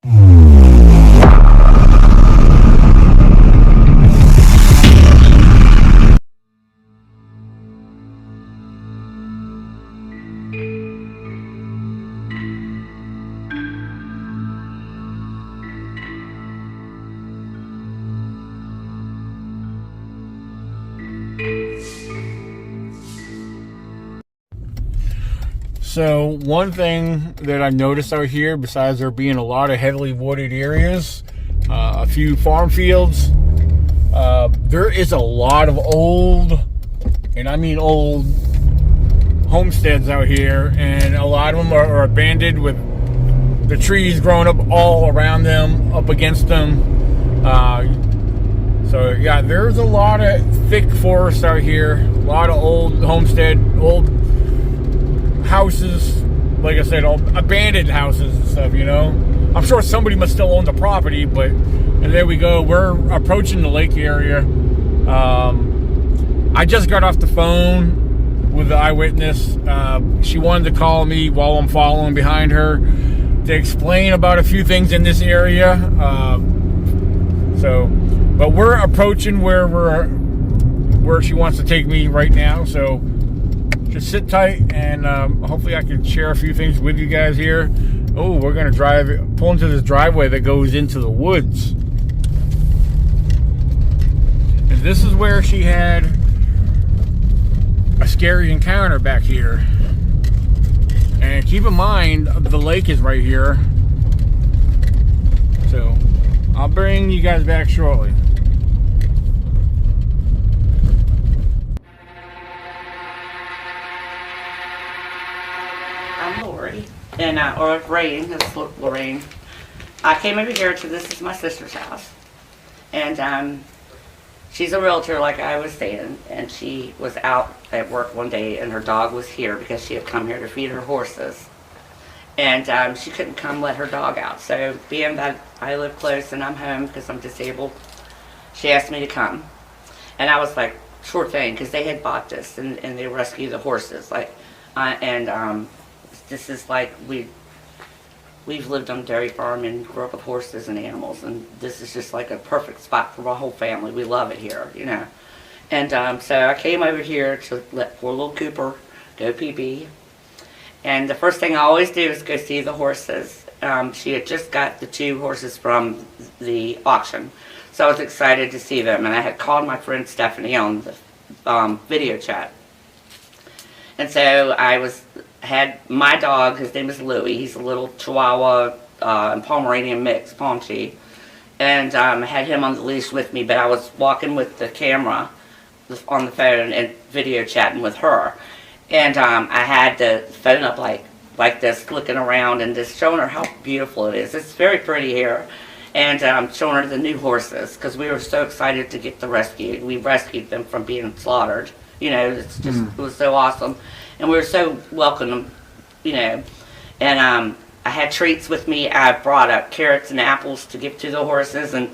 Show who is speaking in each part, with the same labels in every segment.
Speaker 1: So one thing that I've noticed out here, besides there being a lot of heavily wooded areas, a few farm fields, there is a lot of old, and I mean old, homesteads out here, and a lot of them are abandoned with the trees growing up all around them, up against them. So yeah, there's a lot of thick forest out here, a lot of old homestead, old houses, like I said, all abandoned houses and stuff, you know. I'm sure somebody must still own the property, but, and there we go, we're approaching the lake area. I just got off the phone with the eyewitness. She wanted to call me while I'm following behind her to explain about a few things in this area. But we're approaching where she wants to take me right now, so just sit tight, and hopefully I can share a few things with you guys here. Oh, we're gonna pull into this driveway that goes into the woods. And this is where she had a scary encounter back here. And keep in mind, the lake is right here. So, I'll bring you guys back shortly.
Speaker 2: And or Lorraine, that's Lorraine. I came over here to, this is my sister's house, and she's a realtor, like I was saying, and she was out at work one day, and her dog was here because she had come here to feed her horses, and she couldn't come let her dog out. So being that I live close and I'm home because I'm disabled, she asked me to come, and I was like, sure thing, because they had bought this and they rescue the horses, like, this is like, we've lived on a dairy farm and grew up with horses and animals, and this is just like a perfect spot for my whole family. We love it here, you know. And so I came over here to let poor little Cooper go pee-pee. And the first thing I always do is go see the horses. She had just got the 2 horses from the auction, so I was excited to see them. And I had called my friend Stephanie on the video chat. And so I had my dog, his name is Louie, he's a little Chihuahua and Pomeranian mix, Pomchi, and I had him on the leash with me, but I was walking with the camera on the phone and video chatting with her, and I had the phone up like this, looking around and just showing her how beautiful it is. It's very pretty here, and showing her the new horses, because we were so excited to get the rescued. We rescued them from being slaughtered, you know. It's just, it was so awesome. And we were so welcome, you know. And I had treats with me. I brought up carrots and apples to give to the horses, and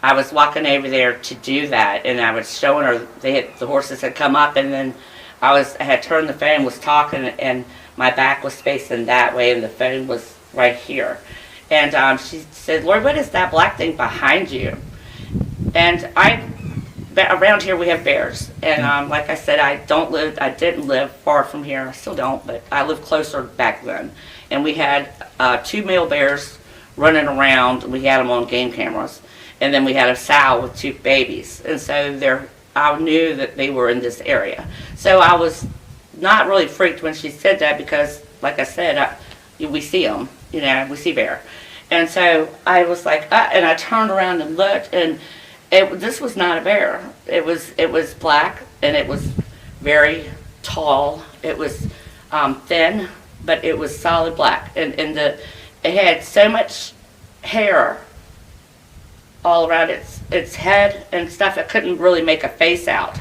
Speaker 2: I was walking over there to do that, and I was showing her the horses had come up, and then I had turned the phone, was talking, and my back was facing that way, and the phone was right here. And she said, "Lord, what is that black thing behind you?" And around here we have bears, and like I said, I didn't live far from here. I still don't, but I lived closer back then. And we had 2 male bears running around. We had them on game cameras, and then we had a sow with 2 babies. And so I knew that they were in this area. So I was not really freaked when she said that, because, like I said, we see them, you know, we see bear. And so I was like, and I turned around and looked, and this was not a bear. It was black, and it was very tall. It was thin, but it was solid black, and it had so much hair all around its head and stuff. I couldn't really make a face out,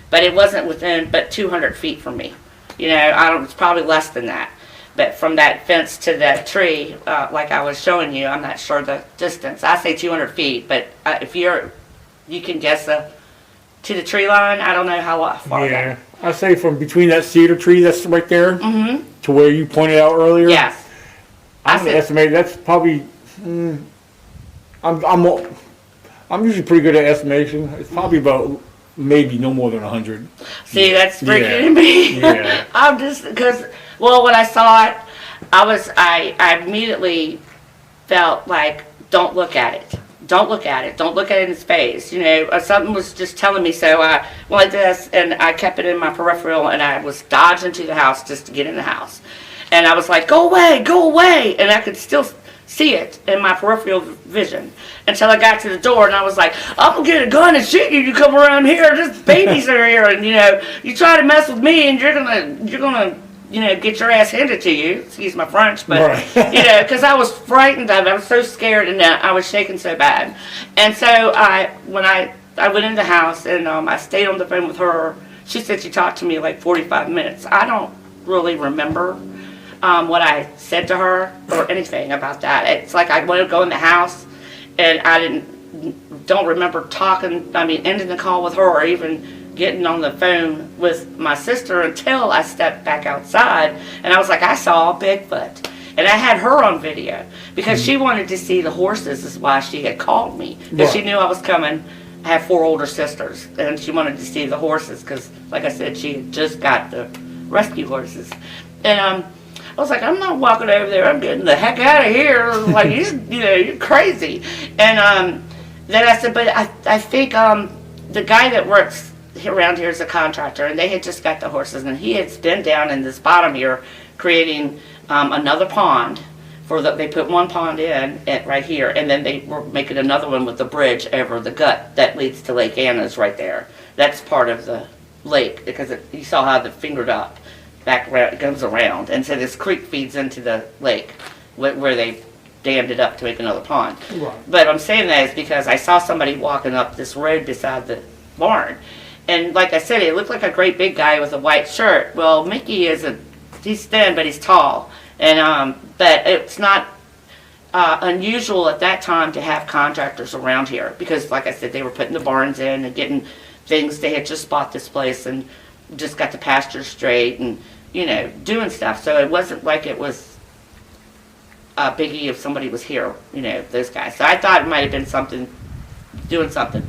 Speaker 2: but it wasn't within but 200 feet from me. You know, it's probably less than that. But from that fence to that tree, like I was showing you, I'm not sure the distance. I say 200 feet, but if you can guess to the tree line. I don't know how far.
Speaker 1: Yeah, I say from between that cedar tree that's right there to where you pointed out earlier.
Speaker 2: Yes.
Speaker 1: I'm going to estimate that's probably I'm usually pretty good at estimation. It's probably about maybe no more than 100.
Speaker 2: See, that's freaking
Speaker 1: Yeah.
Speaker 2: me.
Speaker 1: Yeah.
Speaker 2: I'm just because, well, when I saw it, I immediately felt like, don't look at it. Don't look at it. Don't look at it in his face. You know, something was just telling me so. I went like this, and I kept it in my peripheral, and I was dodging to the house just to get in the house. And I was like, go away, go away. And I could still see it in my peripheral vision until I got to the door, and I was like, I'm going to get a gun and shoot you. You come around here. There's babies are here. And, you know, you try to mess with me, and you're going to, you know, get your ass handed to you. Excuse my French, but,
Speaker 1: Right.
Speaker 2: you know, because I was frightened of it. I was so scared, and I was shaking so bad. And so when I went in the house, and I stayed on the phone with her. She said she talked to me like 45 minutes. I don't really remember what I said to her or anything about that. It's like I wanted to go in the house, and I don't remember ending the call with her or even getting on the phone with my sister until I stepped back outside, and I was like, I saw a Bigfoot. And I had her on video because she wanted to see the horses, is why she had called me. Because she knew I was coming. I have 4 older sisters, and she wanted to see the horses because, like I said, she had just got the rescue horses. And I was like, I'm not walking over there. I'm getting the heck out of here. Like, you're crazy. And then I said, but I think the guy that works around here is a contractor, and they had just got the horses, and he had been down in this bottom here creating another pond. They put one pond in right here, and then they were making another one with the bridge over the gut that leads to Lake Anna's right there. That's part of the lake because you saw how the fingered up. Back around, it goes around, and so this creek feeds into the lake where they dammed it up to make another pond.
Speaker 1: Right.
Speaker 2: But I'm saying that is because I saw somebody walking up this road beside the barn, and like I said, it looked like a great big guy with a white shirt. Well, Mickey he's thin, but he's tall, and but it's not unusual at that time to have contractors around here because, like I said, they were putting the barns in and getting things. They had just bought this place and just got the pasture straight and, you know, doing stuff. So it wasn't like it was a biggie if somebody was here, you know, those guys. So I thought it might have been doing something.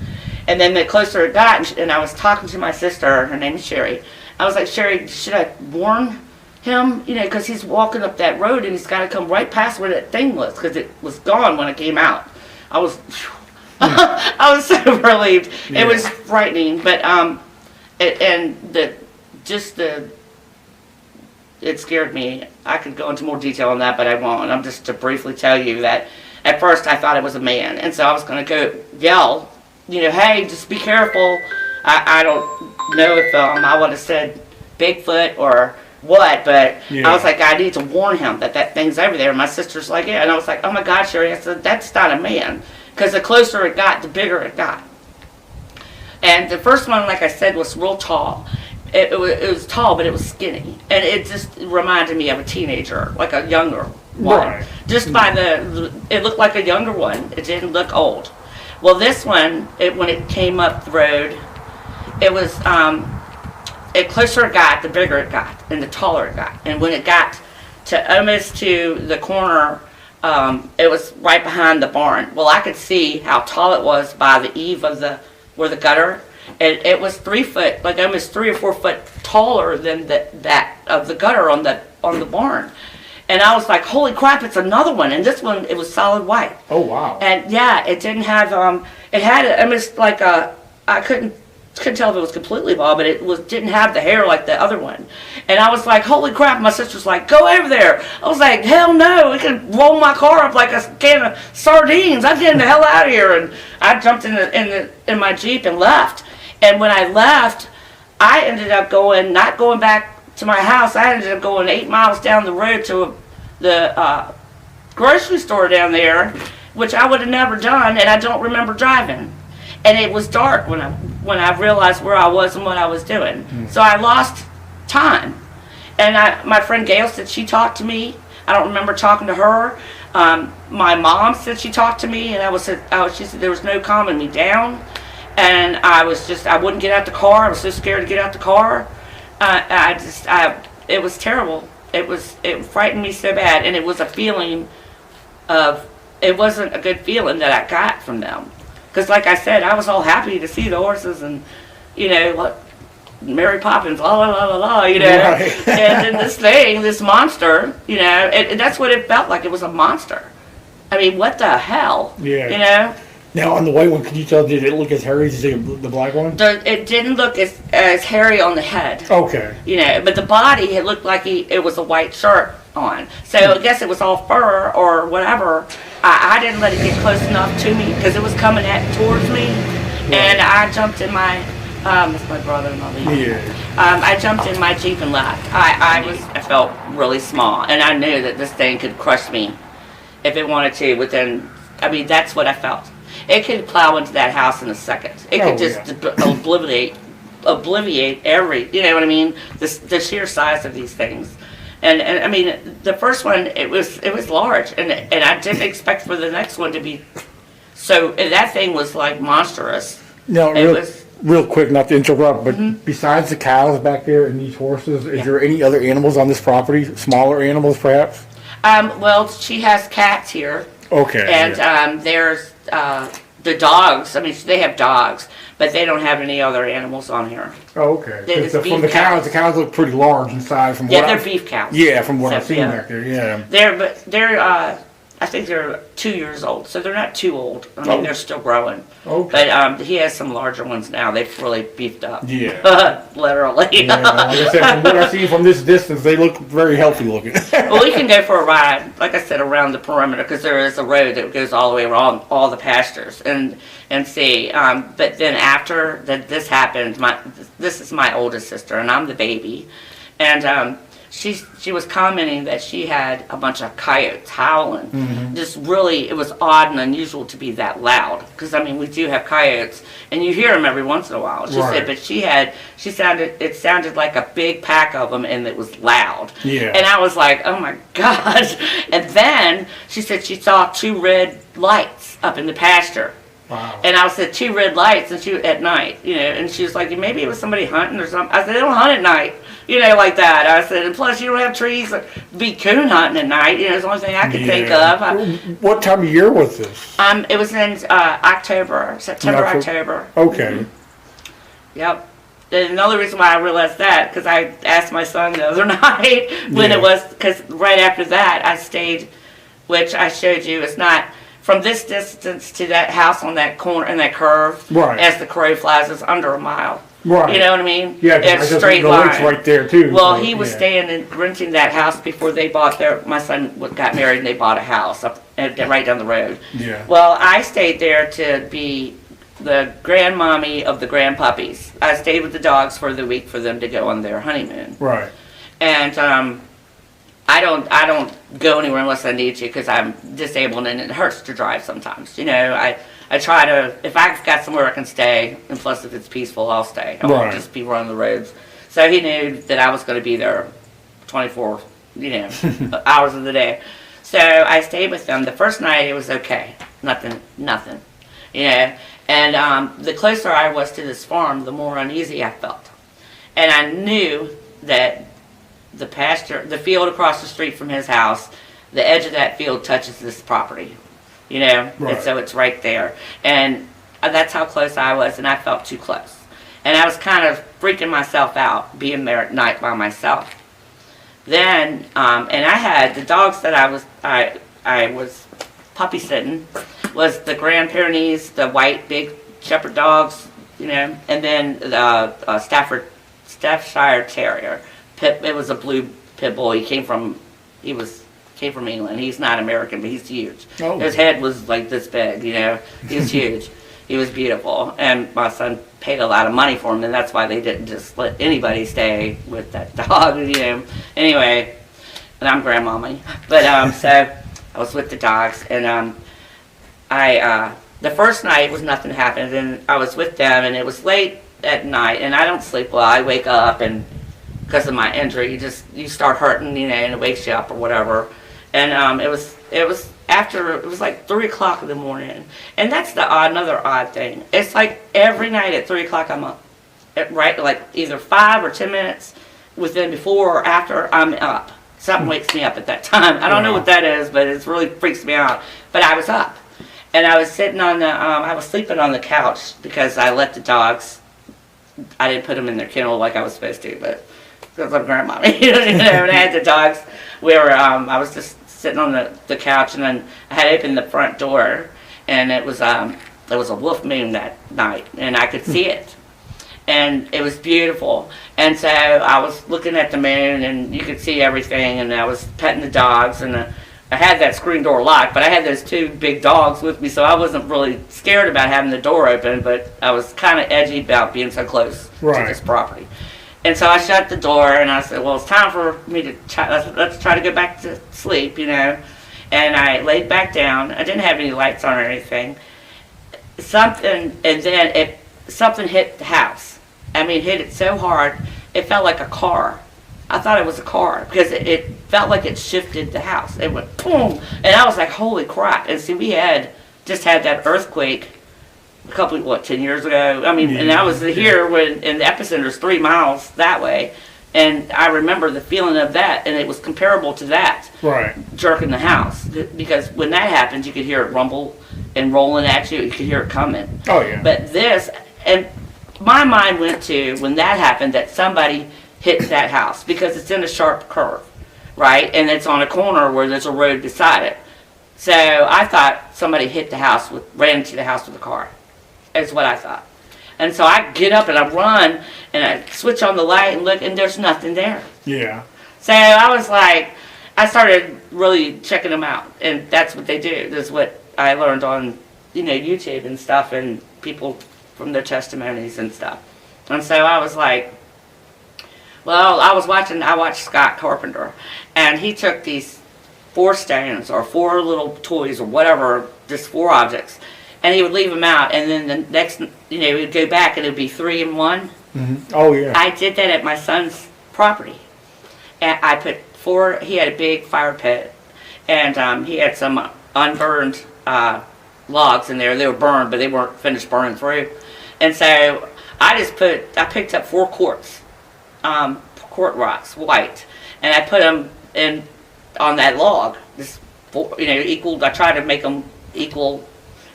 Speaker 2: And then the closer it got, and I was talking to my sister, her name is Sherry. I was like, Sherry, should I warn him? You know, because he's walking up that road and he's got to come right past where that thing was because it was gone when it came out. I was, I was so relieved.
Speaker 1: Yeah.
Speaker 2: It was frightening, but it scared me. I could go into more detail on that, but I won't. I'm just to briefly tell you that at first I thought it was a man, and so I was going to go yell, you know, hey, just be careful. I don't know if I would have said Bigfoot or what, but
Speaker 1: Yeah.
Speaker 2: I was like, I need to warn him that thing's over there. And my sister's like, yeah, and I was like, oh my God, Sherry, I said, that's not a man, because the closer it got, the bigger it got. And the first one, like I said, was real tall. It was tall, but it was skinny. And it just reminded me of a teenager, like a younger one.
Speaker 1: Right.
Speaker 2: Just by it looked like a younger one. It didn't look old. Well, this one, when it came up the road, it was, the closer it got, the bigger it got, and the taller it got. And when it got to almost to the corner, it was right behind the barn. Well, I could see how tall it was by the eave of where the gutter, and it was 3 foot, like almost 3 or 4 foot taller than that of the gutter on the barn. And I was like, holy crap, it's another one. And this one, it was solid white.
Speaker 1: Oh, wow.
Speaker 2: And yeah, it didn't have, it had almost like I couldn't tell if it was completely bald, but it didn't have the hair like the other one. And I was like, holy crap. My sister's like, go over there. I was like, hell no, it could roll my car up like a can of sardines. I'm getting the hell out of here. And I jumped in my Jeep and left. And when I left, I ended up not going back to my house. I ended up going 8 miles down the road to the grocery store down there, which I would have never done, and I don't remember driving. And it was dark when I realized where I was and what I was doing. So I lost time. And my friend Gail said she talked to me. I don't remember talking to her. My mom said she talked to me, and she said there was no calming me down. And I wouldn't get out the car. I was so scared to get out the car. It was terrible. It frightened me so bad, and it was a feeling of it wasn't a good feeling that I got from them. Because like I said, I was all happy to see the horses and, you know, what, Mary Poppins, la la la la la, you know.
Speaker 1: Right.
Speaker 2: And then this thing, this monster, you know, and that's what it felt like. It was a monster. I mean, what the hell?
Speaker 1: Yeah.
Speaker 2: You know?
Speaker 1: Now, on the white one, could you tell, did it look as hairy as the black one?
Speaker 2: It didn't look as hairy on the head.
Speaker 1: Okay.
Speaker 2: You know, but the body, it looked like it was a white shirt on. So I guess it was all fur or whatever. I didn't let it get close enough to me because it was coming towards me. Right. And I jumped in my, it's my brother-in-law.
Speaker 1: Yeah.
Speaker 2: I jumped in my Jeep and left. I felt really small, and I knew that this thing could crush me if it wanted to within, I mean, that's what I felt. It could plow into that house in a second. It could just obliviate every, you know what I mean? The sheer size of these things. And I mean, the first one, it was large, and I didn't expect for the next one to be so, and that thing was like monstrous.
Speaker 1: Now, real quick, not to interrupt, but besides the cows back there and these horses, is there any other animals on this property? Smaller animals, perhaps?
Speaker 2: Well, she has cats here.
Speaker 1: Okay.
Speaker 2: And there's the dogs. I mean, they have dogs, but they don't have any other animals on here.
Speaker 1: Oh, okay.
Speaker 2: It's
Speaker 1: From the cows look pretty large in size. From what
Speaker 2: they're beef cows.
Speaker 1: Yeah, from what I've seen back there. Yeah.
Speaker 2: They're I think they're 2 years old, so they're not too old. I mean, they're still growing.
Speaker 1: Okay.
Speaker 2: But he has some larger ones now. They've really beefed up.
Speaker 1: Yeah.
Speaker 2: Literally.
Speaker 1: Yeah, like I said, from what I've seen from this distance, they look very healthy looking.
Speaker 2: Well, we can go for a ride, like I said, around the perimeter, because there is a road that goes all the way around all the pastures and see. But then after this happened, this is my oldest sister, and I'm the baby. And she was commenting that she had a bunch of coyotes howling. Just really, it was odd and unusual to be that loud. Because, I mean, we do have coyotes, and you hear them every once in a while. She said, but it sounded like a big pack of them, and it was loud. Yeah. And I was like, oh my gosh. And then she said she saw 2 red lights up in the pasture.
Speaker 1: Wow.
Speaker 2: And I said 2 red lights, and at night, you know, and she was like, maybe it was somebody hunting or something. I said, they don't hunt at night. You know, like that. I said, and plus you don't have trees to be coon hunting at night. You know, it's the only thing I could think of.
Speaker 1: What time of year was this?
Speaker 2: It was in September, October.
Speaker 1: Okay.
Speaker 2: Yep. And another reason why I realized that, because I asked my son the other night when it was, because right after that I stayed, which I showed you, it's not, from this distance to that house on that corner, in that curve, as the crow flies, it's under a mile.
Speaker 1: Right.
Speaker 2: You know what I mean?
Speaker 1: Yeah, it's a straight line. The right there too.
Speaker 2: Well, he was staying and renting that house before they bought my son got married and they bought a house up right down the road. Yeah. Well, I stayed there to be the grandmommy of the grandpuppies. I stayed with the dogs for the week for them to go on their honeymoon. Right. And I don't go anywhere unless I need to because I'm disabled and it hurts to drive sometimes. You know, I try to, if I've got somewhere I can stay, and plus if it's peaceful, I'll stay. I won't just be running the roads. So he knew that I was going to be there 24, you know, hours of the day. So I stayed with them. The first night it was okay. Nothing, you know. And the closer I was to this farm, the more uneasy I felt. And I knew that the pasture, the field across the street from his house, the edge of that field touches this property. You know, and so it's right there. And that's how close I was, and I felt too close. And I was kind of freaking myself out, being there at night by myself. Then, and I had the dogs that I was puppy sitting, was the Grand Pyrenees, the white big shepherd dogs, you know, and then the Staffordshire Terrier. It was a blue pit bull. He came from England. He's not American, but he's huge. Oh. His head was like this big, you know. He was huge. He was beautiful. And my son paid a lot of money for him, and that's why they didn't just let anybody stay with that dog, you know. Anyway, and I'm grandmommy. But, so I was with the dogs, and the first night was nothing happened, and I was with them, and it was late at night, and I don't sleep well. I wake up, and because of my injury, you start hurting, you know, and it wakes you up or whatever. And it was like 3 o'clock in the morning. And that's another odd thing. It's like every night at 3 o'clock I'm up. Right, like either 5 or 10 minutes before or after I'm up. Something wakes me up at that time. I don't know what that is, but it really freaks me out. but I was up. And I was sitting on the, I was sleeping on the couch because I let the dogs, I didn't put them in their kennel like I was supposed to, but because I'm grandmommy, and I had the dogs, I was just sitting on the couch, and then I had opened the front door, and it was a wolf moon that night, and I could see it. And it was beautiful. And so I was looking at the moon, and you could see everything, and I was petting the dogs, and I had that screen door locked, but I had those two big dogs with me, so I wasn't really scared about having the door open, but I was kind of edgy about being so close to this property. And so I shut the door, and I said, well, it's time for me to let's try to go back to sleep, you know. And I laid back down. I didn't have any lights on or anything. Something hit the house. I mean, hit it so hard, it felt like a car. I thought it was a car because it felt like it shifted the house. It went boom, and I was like, holy crap. And see, we had just had that earthquake a couple, 10 years ago. I mean, and I was here and the epicenter's 3 miles that way. And I remember the feeling of that, and it was comparable to that.
Speaker 1: Right.
Speaker 2: Jerking the house. Because when that happens, you could hear it rumble and rolling at you. You could hear it coming.
Speaker 1: Oh, yeah.
Speaker 2: But this, and my mind went to, when that happened, that somebody hit that house. Because it's in a sharp curve, right? And it's on a corner where there's a road beside it. So I thought somebody hit the house, ran into the house with a car. Is what I thought. And so I get up and I run and I switch on the light and look, and there's nothing there.
Speaker 1: Yeah.
Speaker 2: So I was like, I started really checking them out, and that's what they do. That's what I learned on, YouTube and stuff, and people from their testimonies and stuff. And so I was like, well, I watched Scott Carpenter, and he took these 4 stones or 4 little toys or whatever, just 4 objects. And he would leave them out, and then the next, we'd go back, and it would be 3 in 1.
Speaker 1: Mm-hmm. Oh, yeah.
Speaker 2: I did that at my son's property. And I put 4, he had a big fire pit, and he had some unburned logs in there. They were burned, but they weren't finished burning through. And so I picked up 4 quartz rocks, white, and I put them in on that log. Just, equal, I tried to make them equal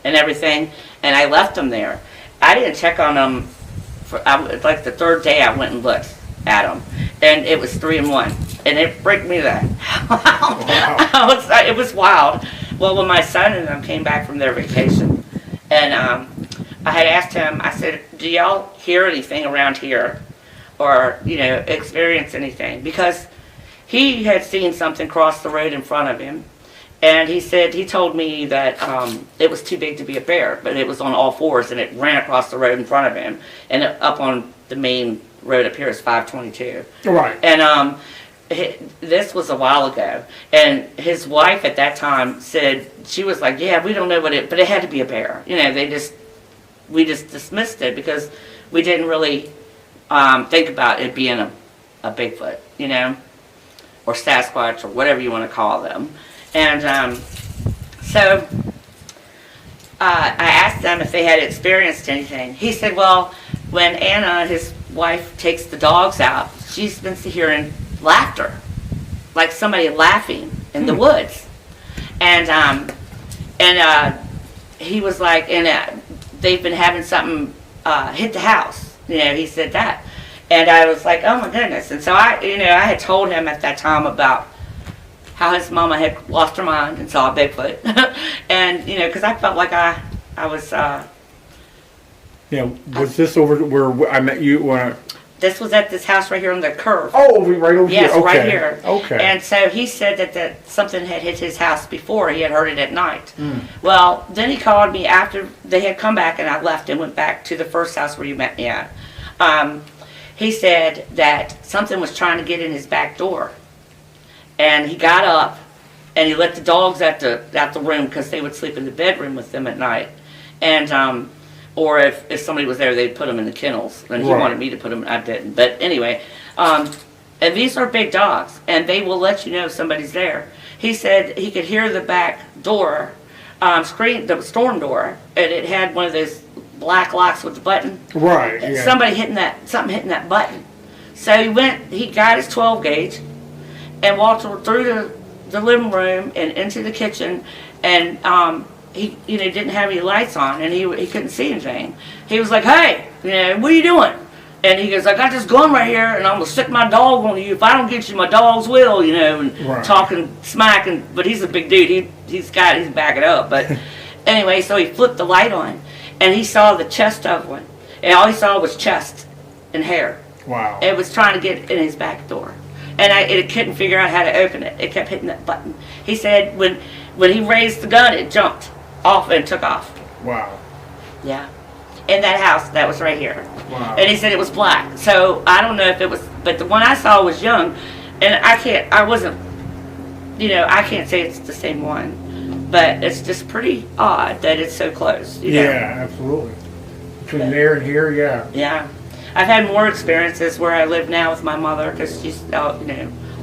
Speaker 2: and everything, and I left them there. I didn't check on them like the 3rd day I went and looked at them, and it was 3 in 1, and it freaked me the hell out. It was wild. Well, when my son and them came back from their vacation, and I had asked him, I said, do y'all hear anything around here, or experience anything? Because he had seen something cross the road in front of him. And he told me that it was too big to be a bear, but it was on all 4s, and it ran across the road in front of him, and up on the main road up here is 522.
Speaker 1: Right.
Speaker 2: And this was a while ago, and his wife at that time said, she was like, yeah, we don't know but it had to be a bear. We just dismissed it because we didn't really think about it being a Bigfoot, or Sasquatch, or whatever you want to call them. And so I asked them if they had experienced anything. He said, well, when Anna, his wife, takes the dogs out, she's been hearing laughter, like somebody laughing in the woods. And he was like, and they've been having something hit the house. He said that. And I was like, oh my goodness. And so I had told him at that time about how his mama had lost her mind and saw a Bigfoot. And, because I felt like I was...
Speaker 1: was this over where I met you?
Speaker 2: This was at this house right here on the curve.
Speaker 1: Oh, right over here?
Speaker 2: Yes,
Speaker 1: Okay.
Speaker 2: right here.
Speaker 1: Okay.
Speaker 2: And so he said that something had hit his house before. He had heard it at night. Well, then he called me after they had come back, and I left and went back to the first house where you met me at. He said that something was trying to get in his back door. And he got up, and he let the dogs out the room because they would sleep in the bedroom with them at night. And or if somebody was there, they'd put them in the kennels. And he wanted me to put them, I didn't. But anyway, and these are big dogs, and they will let you know if somebody's there. He said he could hear the back door, the storm door, and it had one of those black locks with the button.
Speaker 1: Right, yeah.
Speaker 2: Something hitting that button. So he got his 12 gauge, and walked through the living room and into the kitchen, and he, didn't have any lights on, and he couldn't see anything. He was like, "Hey, what are you doing?" And he goes, "I got this gun right here, and I'm gonna stick my dog on you. If I don't get you, my dogs will," and
Speaker 1: right.
Speaker 2: talking smack. But he's a big dude. He's backing up. But anyway, so he flipped the light on, and he saw the chest of one, and all he saw was chest and hair.
Speaker 1: Wow.
Speaker 2: It was trying to get in his back door, and it couldn't figure out how to open it. It kept hitting that button. He said when he raised the gun, it jumped off and took off.
Speaker 1: Wow.
Speaker 2: Yeah. In that house that was right here.
Speaker 1: Wow.
Speaker 2: And he said it was black. So I don't know if it was, but the one I saw was young, and I can't say it's the same one, but it's just pretty odd that it's so close.
Speaker 1: Yeah, absolutely. Between there and here, yeah.
Speaker 2: Yeah. I've had more experiences where I live now with my mother because she's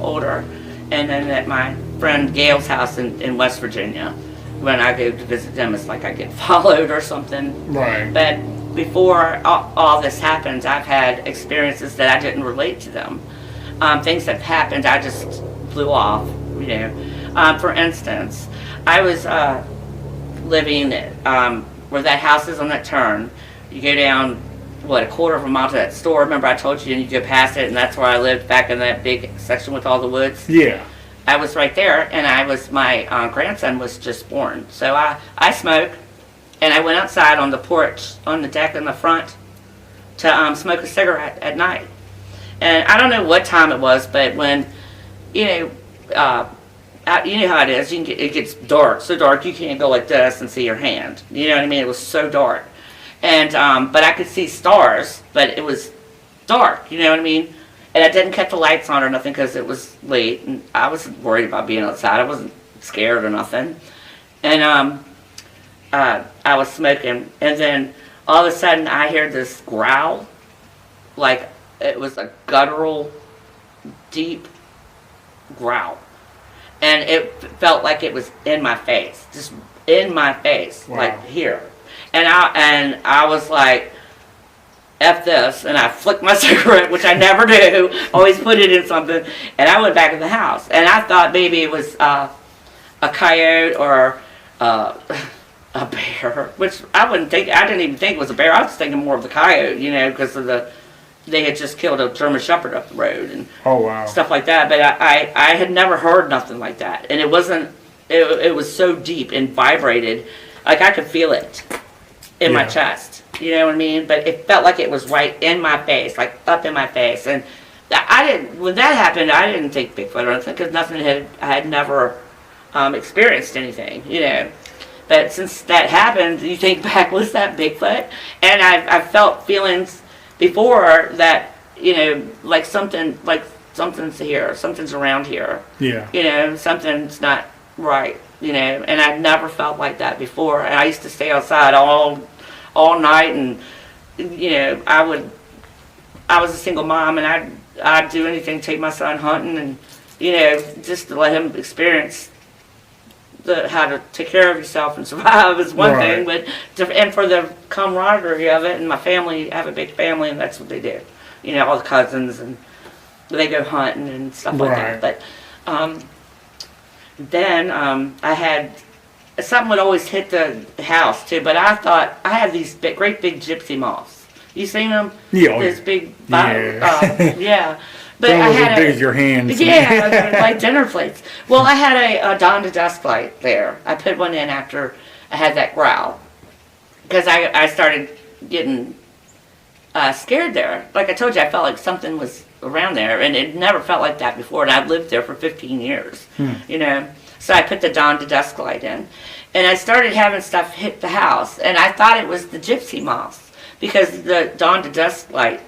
Speaker 2: older, and then at my friend Gail's house in West Virginia. When I go to visit them, it's like I get followed or something.
Speaker 1: Right.
Speaker 2: But before all this happens, I've had experiences that I didn't relate to them. Things that happened, I just blew off, For instance, I was living where that house is on that turn. You go down, a quarter of a mile to that store. Remember I told you, and you go past it, and that's where I lived back in that big section with all the woods?
Speaker 1: Yeah.
Speaker 2: I was right there, and my grandson was just born. So I smoked, and I went outside on the porch, on the deck in the front, to smoke a cigarette at night. And I don't know what time it was, but when, you know how it is, it gets dark, so dark you can't go like this and see your hand. You know what I mean? It was so dark. And, but I could see stars, but it was dark, you know what I mean? And I didn't cut the lights on or nothing because it was late, and I wasn't worried about being outside. I wasn't scared or nothing. And I was smoking, and then all of a sudden I heard this growl, like it was a guttural, deep growl. And it felt like it was in my face, just in my face,
Speaker 1: wow.
Speaker 2: Like here. And I was like, F this, and I flicked my cigarette, which I never do, always put it in something, and I went back in the house. And I thought maybe it was a coyote or a bear, which I didn't even think it was a bear. I was thinking more of the coyote, because of they had just killed a German Shepherd up the road and
Speaker 1: oh, wow.
Speaker 2: stuff like that. But I had never heard nothing like that, and it was so deep and vibrated, like I could feel it in my chest. You know what I mean? But it felt like it was right in my face, like up in my face. And when that happened, I didn't think Bigfoot or anything, because I had never experienced anything, But since that happened, you think back, was that Bigfoot? And I've felt feelings before that, like something's here, something's around here.
Speaker 1: Yeah.
Speaker 2: Something's not right, and I've never felt like that before. And I used to stay outside all night, and I was a single mom, and I'd do anything, take my son hunting, and just to let him experience how to take care of yourself and survive is one thing, but and for the camaraderie of it. And my family, I have a big family, and that's what they do, all the cousins, and they go hunting and stuff like that. But then I had something would always hit the house too, but I thought I had these great big gypsy moths. You seen them?
Speaker 1: Yeah.
Speaker 2: This big,
Speaker 1: yeah.
Speaker 2: But I had
Speaker 1: as big as your hands.
Speaker 2: Yeah, they're like dinner plates. Well, I had a dawn to dusk light there. I put one in after I had that growl, because I started getting scared there. Like I told you, I felt like something was around there, and it never felt like that before. And I've lived there for 15 years, So I put the dawn to dusk light in, and I started having stuff hit the house, and I thought it was the gypsy moths, because the dawn to dusk light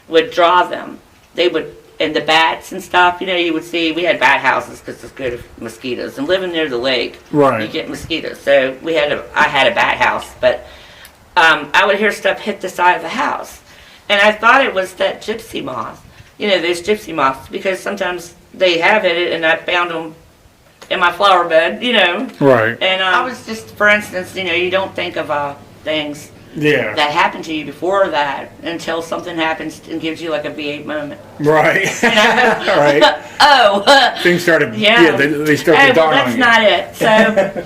Speaker 2: would draw them. They would, and the bats and stuff, you would see, we had bat houses because it's good for mosquitoes, and living near the lake, you get mosquitoes. So I had a bat house, but I would hear stuff hit the side of the house, and I thought it was that gypsy moth, those gypsy moths, because sometimes they have it, and I found them in my flower bed,
Speaker 1: Right.
Speaker 2: And I was just, for instance, you don't think of things
Speaker 1: Yeah.
Speaker 2: that happened to you before that until something happens and gives you like a V8 moment.
Speaker 1: Right.
Speaker 2: You know?
Speaker 1: Right.
Speaker 2: Oh.
Speaker 1: Things started.
Speaker 2: Yeah.
Speaker 1: They started to
Speaker 2: Well,
Speaker 1: dawn
Speaker 2: that's
Speaker 1: on you.
Speaker 2: not it. So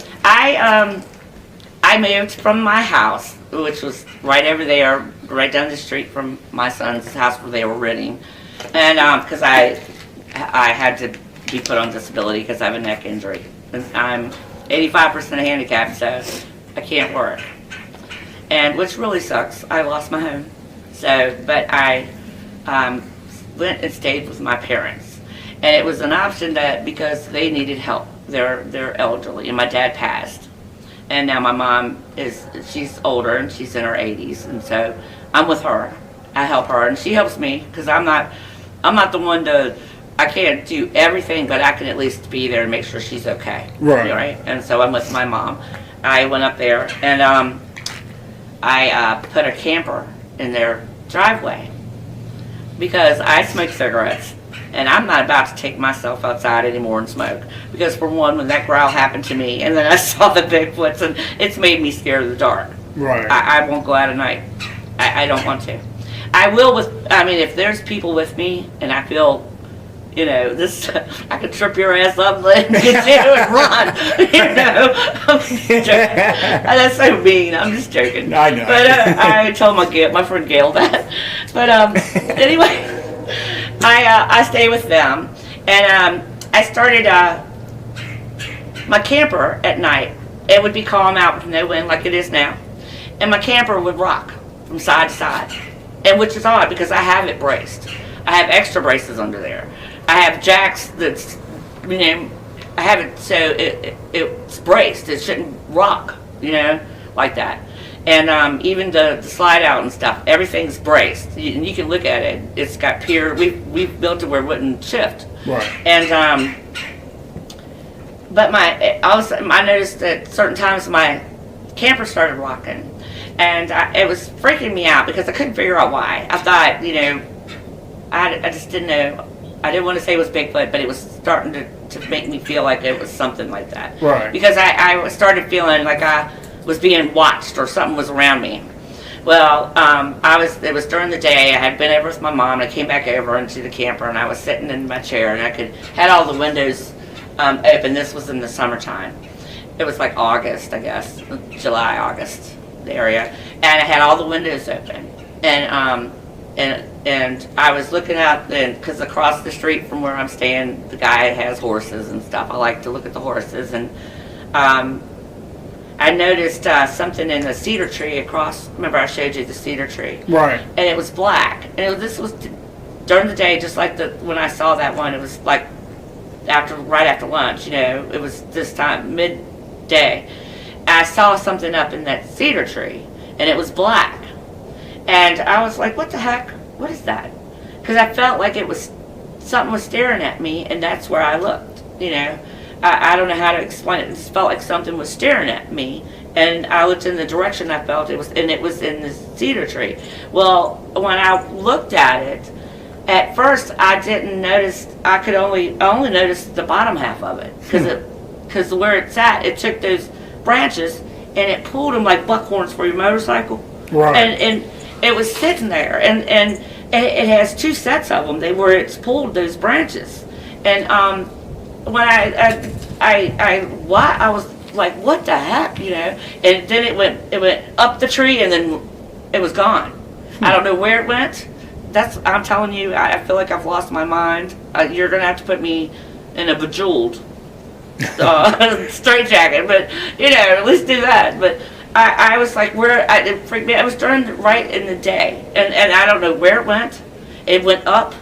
Speaker 2: I moved from my house, which was right over there, right down the street from my son's house where they were renting, and because I had to be put on disability because I have a neck injury. And I'm 85% handicapped, so I can't work. And which really sucks. I lost my home. So, but I went and stayed with my parents. And it was an option that because they needed help. They're elderly, and my dad passed. And now my mom she's older and she's in her 80s, and so I'm with her. I help her, and she helps me because I'm not the one I can't do everything, but I can at least be there and make sure she's okay.
Speaker 1: Right.
Speaker 2: Right. And so I'm with my mom. I went up there and I put a camper in their driveway because I smoke cigarettes. And I'm not about to take myself outside anymore and smoke. Because for one, when that growl happened to me, and then I saw the Bigfoots, and it's made me scared of the dark.
Speaker 1: Right.
Speaker 2: I won't go out at night. I don't want to. I will if there's people with me, and I feel, this, I could trip your ass up and get you and run. I'm just joking. That's so mean. I'm just joking.
Speaker 1: I know.
Speaker 2: But I told my friend Gail that. But anyway. I stay with them, and I started my camper at night. It would be calm out with no wind like it is now, and my camper would rock from side to side, and which is odd because I have it braced. I have extra braces under there. I have jacks that's, I have it so it's braced. It shouldn't rock, like that. And even the slide out and stuff, everyth's braced. And you can look at it. It's got pier. We've built it where it wouldn't shift.
Speaker 1: Right.
Speaker 2: And but I noticed that certain times my camper started rocking, and it was freaking me out because I couldn't figure out why. I thought, I just didn't know. I didn't want to say it was Bigfoot, but it was starting to make me feel like it was something like that.
Speaker 1: Right.
Speaker 2: Because I started feeling like I was being watched or something was around me. Well, it was during the day. I had been over with my mom, and I came back over into the camper, and I was sitting in my chair, and I had all the windows open. This was in the summertime. It was like August, I guess, July, August, the area, and I had all the windows open, and I was looking out, and because across the street from where I'm staying, the guy has horses and stuff. I like to look at the horses, and I noticed something in the cedar tree across. Remember, I showed you the cedar tree,
Speaker 1: Right.
Speaker 2: and it was black. And this was during the day, just like when I saw that one. It was like right after lunch. It was this time midday. I saw something up in that cedar tree, and it was black. And I was like, "What the heck? What is that?" Because I felt like something was staring at me, and that's where I looked. I don't know how to explain it. It just felt like something was staring at me, and I looked in the direction I felt it was, and it was in the cedar tree. Well, when I looked at it, at first I didn't notice. I only noticed the bottom half of it because where it's at, it took those branches and it pulled them like buckhorns for your motorcycle.
Speaker 1: Right.
Speaker 2: And it was sitting there, and it has two sets of them. It's pulled those branches, and when I was like, what the heck, and then it went up the tree, and then it was gone. I don't know where it went. I'm telling you, I feel like I've lost my mind. You're gonna have to put me in a bejeweled straight jacket, but at least do that. But I was like, it freaked me out. It was right in the day, and I don't know where it went. It went up,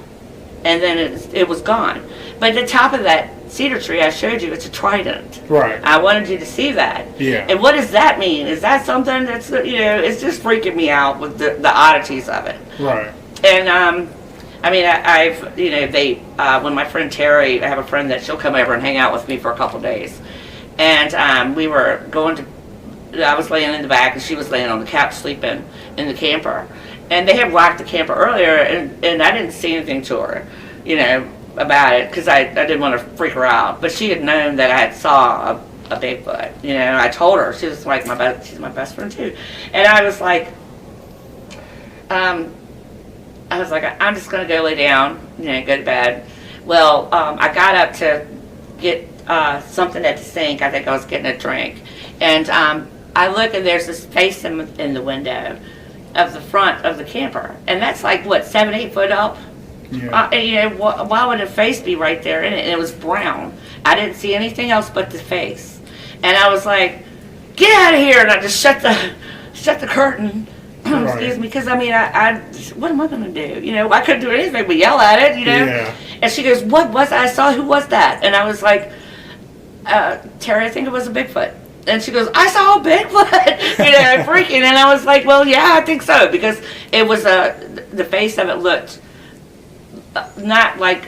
Speaker 2: and then it was gone. But the top of that cedar tree I showed you, it's a trident.
Speaker 1: Right.
Speaker 2: I wanted you to see that.
Speaker 1: Yeah.
Speaker 2: And what does that mean? Is that something that's, it's just freaking me out with the oddities of it.
Speaker 1: Right.
Speaker 2: And, I've, when my friend Terry, I have a friend that she'll come over and hang out with me for a couple days. And we were I was laying in the back and she was laying on the couch sleeping in the camper. And they had locked the camper earlier, and I didn't say anything to her, about it, because I didn't want to freak her out. But she had known that I had saw a Bigfoot. You know, I told her. She was like she's my best friend too. And I was like, I'm just going to go lay down, you know, go to bed. Well, I got up to get something at the sink. I think I was getting a drink. And I look, and there's this face in the window of the front of the camper. And that's like, what, 7-8 foot up?
Speaker 1: Yeah.
Speaker 2: And, you know, why would a face be right there in it? And it was brown. I didn't see anything else but the face. And I was like, get out of here. And I just shut the curtain. Excuse me, because I mean, I what am I going to do? You know, I couldn't do anything but yell at it, you know?
Speaker 1: Yeah.
Speaker 2: And she goes, what was I saw? Who was that? And I was like, Terry, I think it was a Bigfoot. And she goes, I saw a Bigfoot, you know, freaking. And I was like, well, yeah, I think so, because it was the face of it looked not like,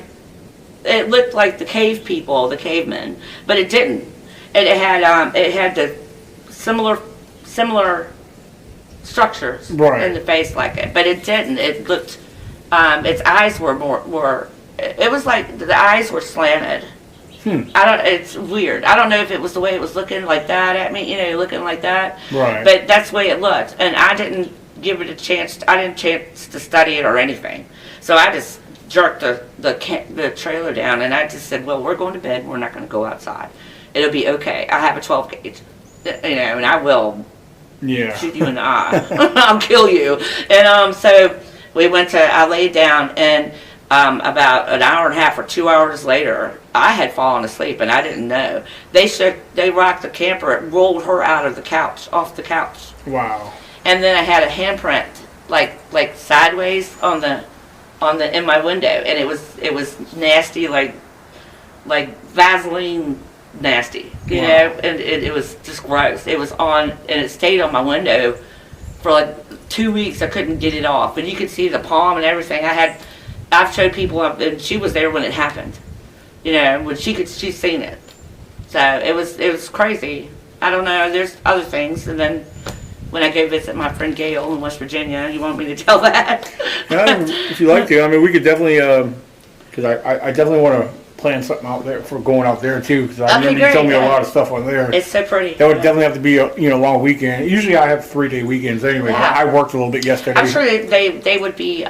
Speaker 2: it looked like the cave people, the cavemen, but it didn't. And it had the similar structures in the face like it, but it didn't. It looked, its eyes were it was like the eyes were slanted. It's weird. I don't know if it was the way it was looking like that at me, you know, looking like that.
Speaker 1: Right.
Speaker 2: But that's the way it looked, and I didn't give it a chance. I didn't chance to study it or anything. So I just jerked the trailer down, and I just said, well, we're going to bed. We're not going to go outside. It'll be okay. I have a 12 gauge, you know, and I will.
Speaker 1: Yeah.
Speaker 2: Shoot you in the eye. I'll kill you. And so I laid down, and about an hour and a half or 2 hours later, I had fallen asleep, and I didn't know. They rocked the camper. It rolled her out of the couch, off the couch.
Speaker 1: Wow.
Speaker 2: And then I had a handprint, like sideways in my window, and it was nasty, like Vaseline nasty, you know, and it was just gross. It was on, and it stayed on my window for like 2 weeks. I couldn't get it off, and you could see the palm and everything. I've showed people, and she was there when it happened, you know, when she's seen it. So it was crazy. I don't know. There's other things, and then when I go visit my friend Gail in West Virginia, you want me to tell that?
Speaker 1: If you like to, I mean, we could definitely, because I definitely want to plan something out there for going out there too, because I remember you told me a lot of stuff on there.
Speaker 2: It's so pretty.
Speaker 1: That would definitely have to be a long weekend. Usually I have 3-day weekends anyway.
Speaker 2: Yeah.
Speaker 1: I worked a little bit yesterday.
Speaker 2: I'm sure they would be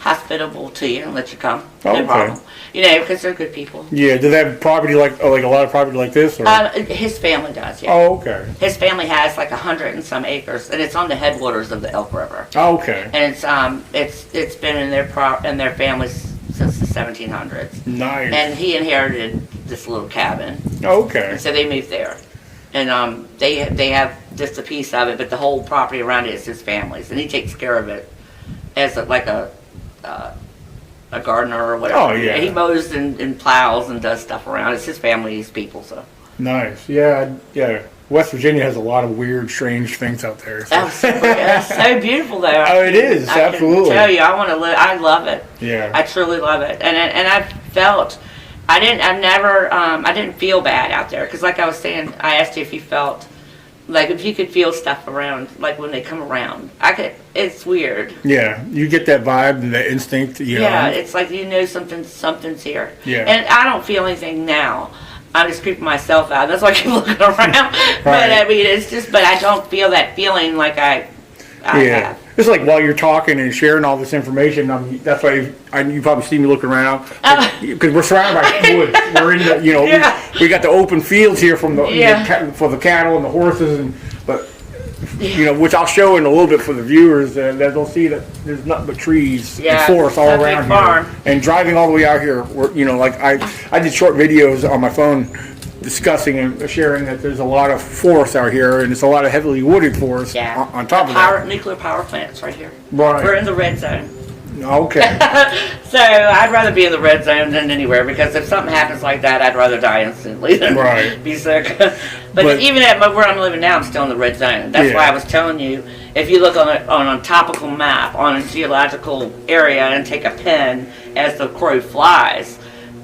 Speaker 2: hospitable to you and let you come.
Speaker 1: Oh,
Speaker 2: no
Speaker 1: okay.
Speaker 2: problem. You know, because they're good people.
Speaker 1: Yeah. Do they have property like a lot of property like this? Or?
Speaker 2: His family does. Yeah.
Speaker 1: Oh, okay.
Speaker 2: His family has like 100 and some acres, and it's on the headwaters of the Elk River.
Speaker 1: Oh, okay.
Speaker 2: And it's been in their families since the 1700s.
Speaker 1: Nice.
Speaker 2: And he inherited this little cabin.
Speaker 1: Oh, okay.
Speaker 2: And so they moved there. And they have just a piece of it, but the whole property around it is his family's, and he takes care of it as a gardener or whatever.
Speaker 1: Oh, yeah.
Speaker 2: He mows and plows and does stuff around. It's his family's people, so.
Speaker 1: Nice. Yeah. West Virginia has a lot of weird, strange things out there. So.
Speaker 2: It's so beautiful there.
Speaker 1: Oh, it is. Absolutely.
Speaker 2: I can tell you, I want to live. I love it.
Speaker 1: Yeah.
Speaker 2: I truly love it, and I felt. I didn't feel bad out there, because like I was saying, I asked you if you felt, like if you could feel stuff around, like when they come around. It's weird.
Speaker 1: Yeah, you get that vibe and that instinct. You know?
Speaker 2: Yeah, it's like you know something's here.
Speaker 1: Yeah.
Speaker 2: And I don't feel anything now. I'm just creeping myself out. That's why I keep looking around.
Speaker 1: Right.
Speaker 2: But I mean, but I don't feel that feeling like I have.
Speaker 1: It's like while you're talking and sharing all this information, that's why you probably see me looking around, because we're surrounded by woods. We're in the, we got the open fields here from for the cattle and the horses, but which I'll show in a little bit for the viewers, that they'll see that there's nothing but trees and forests all around here. And driving all the way out here, I did short videos on my phone discussing and sharing that there's a lot of forests out here, and it's a lot of heavily wooded forests on top of that.
Speaker 2: Nuclear power plants right here.
Speaker 1: Right.
Speaker 2: We're in the red zone.
Speaker 1: Okay.
Speaker 2: So I'd rather be in the red zone than anywhere, because if something happens like that, I'd rather die instantly than be sick. But even at where I'm living now, I'm still in the red zone. That's why I was telling you, if you look on a topical map on a geological area and take a pen as the crow flies,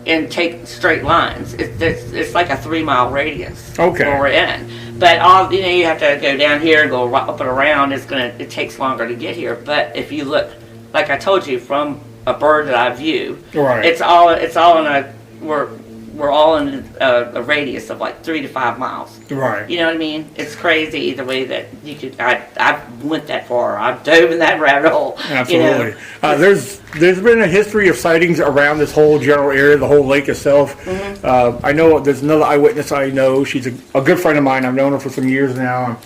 Speaker 2: and take straight lines, it's like a 3-mile radius where we're in. But you have to go down here and go up and around. It takes longer to get here. But if you look, like I told you, from a bird's eye view, it's all in we're we're all in a radius of like 3 to 5 miles.
Speaker 1: Right.
Speaker 2: You know what I mean? It's crazy the way that you could. I went that far. I've dove in that rabbit hole.
Speaker 1: Absolutely.
Speaker 2: You know?
Speaker 1: There's been a history of sightings around this whole general area, the whole lake itself. I know there's another eyewitness I know. She's a good friend of mine. I've known her for some years now,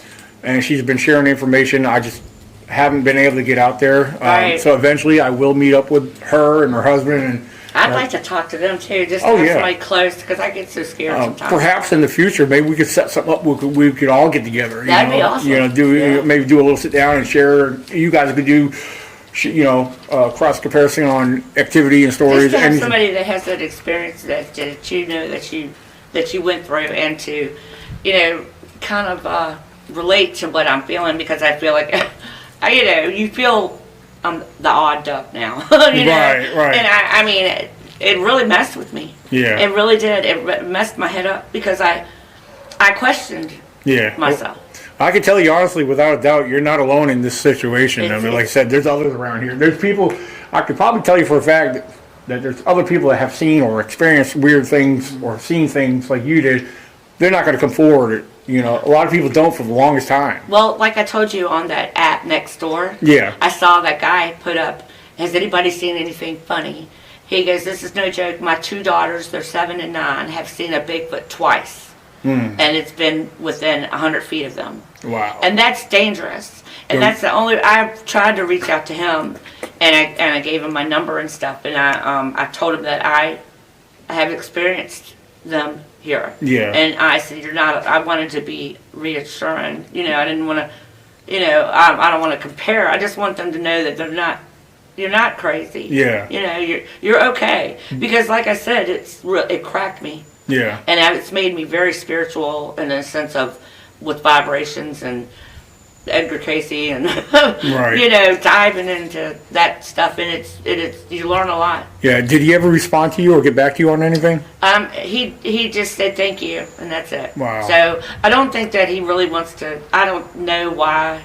Speaker 1: and she's been sharing information. I just haven't been able to get out there.
Speaker 2: Right.
Speaker 1: So eventually I will meet up with her and her husband. And
Speaker 2: I'd like to talk to them too, just to have somebody close, because I get so scared sometimes.
Speaker 1: Perhaps in the future, maybe we could set something up. We could all get together.
Speaker 2: That'd be awesome.
Speaker 1: Maybe do a little sit down and share. You guys could do, cross comparison on activity and stories.
Speaker 2: Just to have somebody that has that experience that you know that you went through, and to, kind of relate to what I'm feeling, because I feel like, you feel I'm the odd duck now. Right.
Speaker 1: And
Speaker 2: I mean, it really messed with me.
Speaker 1: Yeah.
Speaker 2: It really did. It messed my head up, because I questioned myself.
Speaker 1: I can tell you honestly, without a doubt, you're not alone in this situation. I mean, like I said, there's others around here. There's people, I could probably tell you for a fact that there's other people that have seen or experienced weird things or seen things like you did. They're not going to come forward. A lot of people don't for the longest time.
Speaker 2: Well, like I told you on that app next door, I saw that guy put up, has anybody seen anything funny? He goes, this is no joke. My 2 daughters, they're 7 and 9, have seen a Bigfoot twice. And it's been within 100 feet of them.
Speaker 1: Wow.
Speaker 2: And that's dangerous. And that's the only, I've tried to reach out to him, and I gave him my number and stuff, and I told him that I have experienced them here.
Speaker 1: Yeah.
Speaker 2: And I said, I wanted to be reassuring. I didn't want to, I don't want to compare. I just want them to know that you're not crazy.
Speaker 1: Yeah.
Speaker 2: You're okay. Because like I said, it cracked me.
Speaker 1: Yeah.
Speaker 2: And it's made me very spiritual in a sense of, with vibrations and Edgar Casey and diving into that stuff, and it's you learn a lot.
Speaker 1: Yeah. Did he ever respond to you or get back to you on anything?
Speaker 2: He just said thank you, and that's it.
Speaker 1: Wow.
Speaker 2: So I don't think that he really wants to. I don't know why.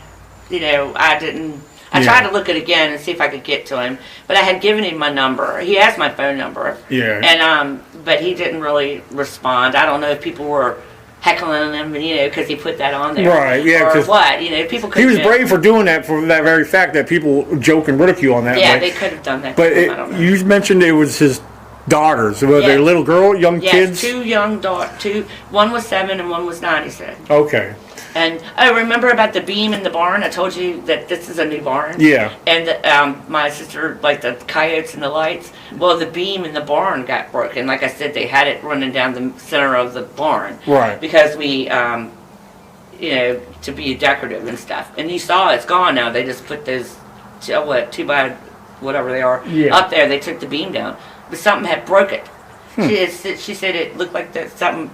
Speaker 2: I didn't. I tried to look it again and see if I could get to him, but I had given him my number. He has my phone number.
Speaker 1: Yeah.
Speaker 2: And but he didn't really respond. I don't know if people were heckling him, because he put that on there.
Speaker 1: Right, yeah.
Speaker 2: Or what, people could.
Speaker 1: He was brave for doing that, for that very fact that people joke and ridicule on that.
Speaker 2: Yeah, they could have done that.
Speaker 1: But you mentioned it was his daughters. Were they little girl, young kids?
Speaker 2: 2 young daughters. One was 7 and one was 9, he said.
Speaker 1: Okay.
Speaker 2: And remember about the beam in the barn? I told you that this is a new barn.
Speaker 1: Yeah.
Speaker 2: And my sister, like the coyotes and the lights. Well, the beam in the barn got broken. Like I said, they had it running down the center of the barn.
Speaker 1: Right.
Speaker 2: Because we, to be decorative and stuff. And you saw it's gone now. They just put those, 2 by whatever they are, up there. They took the beam down. But something had broke it. She said it looked like that something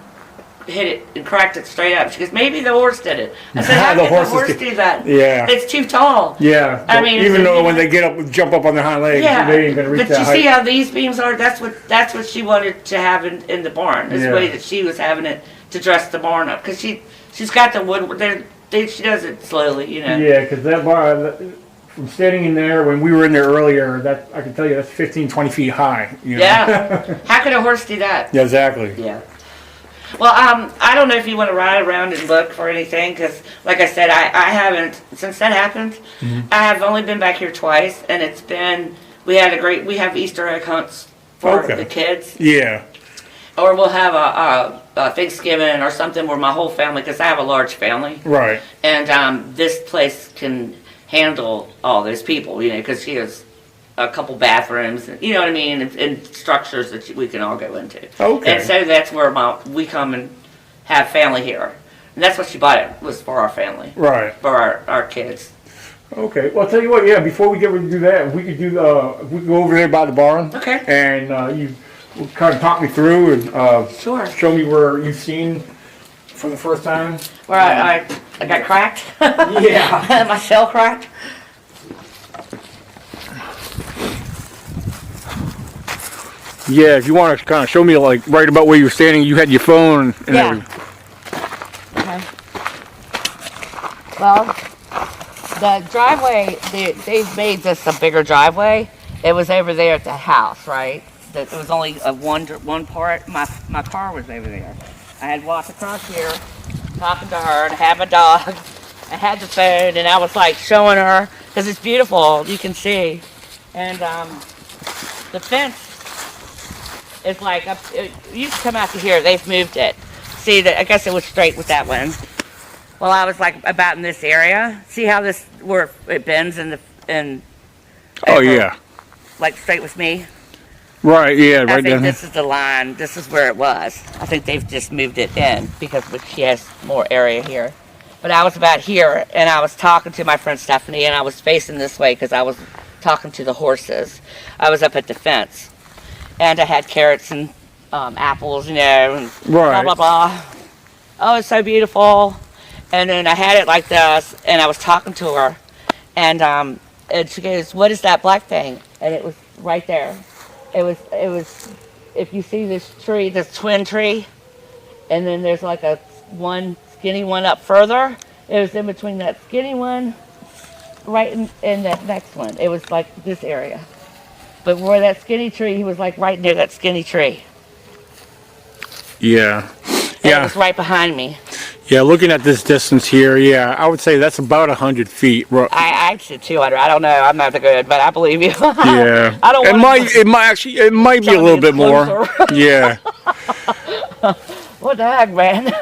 Speaker 2: hit it and cracked it straight up. She goes, maybe the horse did it. I said, how did the horse do that?
Speaker 1: Yeah.
Speaker 2: It's too tall.
Speaker 1: Yeah.
Speaker 2: I mean,
Speaker 1: even though when they jump up on their hind legs, they ain't gonna reach that height.
Speaker 2: But you see how these beams are? That's what she wanted to have in the barn. This way that she was having it to dress the barn up, because she's got the wood. She does it slowly,
Speaker 1: Yeah, because that barn. From standing in there when we were in there earlier, that I can tell you that's 15, 20 feet high.
Speaker 2: Yeah. How could a horse do that?
Speaker 1: Yeah, exactly.
Speaker 2: Yeah. Well, I don't know if you want to ride around and look for anything, because, like I said, I haven't, since that happened, I have only been back here twice, and it's been, we have Easter egg hunts for the kids.
Speaker 1: Yeah.
Speaker 2: Or we'll have a Thanksgiving or something where my whole family, because I have a large family.
Speaker 1: Right.
Speaker 2: And this place can handle all those people, because she has a couple bathrooms, you know what I mean, and structures that we can all go into.
Speaker 1: Okay.
Speaker 2: And so that's where we come and have family here. And that's what she bought it, was for our family.
Speaker 1: Right.
Speaker 2: For our kids.
Speaker 1: Okay. Well, I'll tell you what, before we get ready to do that, we could go over there by the barn.
Speaker 2: Okay.
Speaker 1: And you kind of talk me through and
Speaker 2: sure.
Speaker 1: Show me where you've seen for the first time.
Speaker 2: Where I got cracked?
Speaker 1: Yeah.
Speaker 2: My shell cracked?
Speaker 1: Yeah, if you want to kind of show me, like, right about where you were standing, you had your phone and everything.
Speaker 2: Okay. Well, the driveway, they've made this a bigger driveway. It was over there at the house, right? that there was only one part. My car was over there. I had walked across here, talking to her, and I had my dog. I had the phone, and I was like showing her because it's beautiful. You can see, and the fence is like up. It used to come out to here. They've moved it. See, I guess it was straight with that one. Well, I was like about in this area. See how this where it bends and.
Speaker 1: Oh yeah.
Speaker 2: Like straight with me.
Speaker 1: Right. Yeah.
Speaker 2: I
Speaker 1: Right
Speaker 2: think
Speaker 1: down
Speaker 2: this is the line. This is where it was. I think they've just moved it in because she has more area here. But I was about here, and I was talking to my friend Stephanie, and I was facing this way because I was talking to the horses. I was up at the fence, and I had carrots and apples, you know, and blah blah blah. Oh, it's so beautiful. And then I had it like this, and I was talking to her, and she goes, "What is that black thing?" And it was right there. It was. If you see this tree, this twin tree, and then there's like a one skinny one up further. It was in between that skinny one, right in that next one. It was like this area. But where that skinny tree, he was like right near that skinny tree.
Speaker 1: Yeah.
Speaker 2: And
Speaker 1: Yeah.
Speaker 2: it was right behind me.
Speaker 1: Yeah, looking at this distance here, yeah, I would say that's about 100 feet.
Speaker 2: I said 200. I don't know. I'm not that good, but I believe you.
Speaker 1: Yeah.
Speaker 2: I don't.
Speaker 1: It might be a little bit more. Yeah.
Speaker 2: What the heck, man?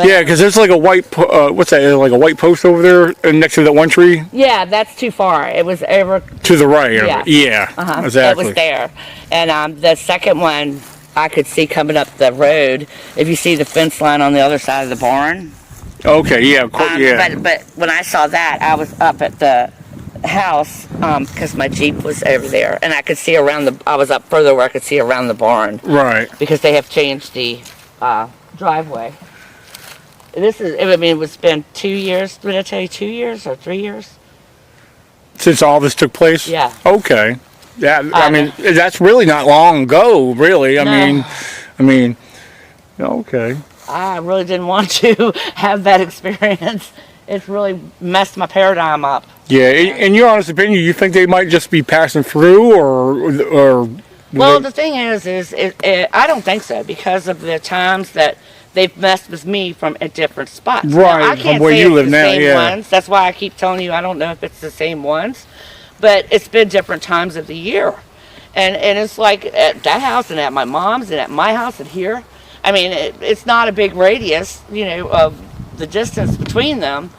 Speaker 1: Yeah, because there's like a white, what's that? Like a white post over there next to that one tree.
Speaker 2: Yeah, that's too far. It was over
Speaker 1: To the right.
Speaker 2: Yeah.
Speaker 1: Yeah. Exactly.
Speaker 2: It was there, and the second one I could see coming up the road. If you see the fence line on the other side of the barn.
Speaker 1: Okay. Yeah. Of course, yeah.
Speaker 2: But when I saw that, I was up at the house because my Jeep was over there, and I could see around the. I was up further where I could see around the barn.
Speaker 1: Right.
Speaker 2: Because they have changed the driveway. This is. I mean, it's been 2 years. Did I tell you 2 years or 3 years?
Speaker 1: Since all this took place?
Speaker 2: Yeah.
Speaker 1: Okay. Yeah, I mean, that's really not long ago, really. I mean, okay.
Speaker 2: I really didn't want to have that experience. It's really messed my paradigm up.
Speaker 1: Yeah, in your honest opinion, you think they might just be passing through, or?
Speaker 2: Well, the thing is I don't think so because of the times that they've messed with me from at different spots.
Speaker 1: Right,
Speaker 2: now, I can't
Speaker 1: from where
Speaker 2: say
Speaker 1: you
Speaker 2: it's
Speaker 1: live
Speaker 2: the
Speaker 1: now,
Speaker 2: same
Speaker 1: yeah.
Speaker 2: ones. That's why I keep telling you I don't know if it's the same ones, but it's been different times of the year, and it's like at that house and at my mom's and at my house and here. I mean, it's not a big radius, you know, of the distance between them.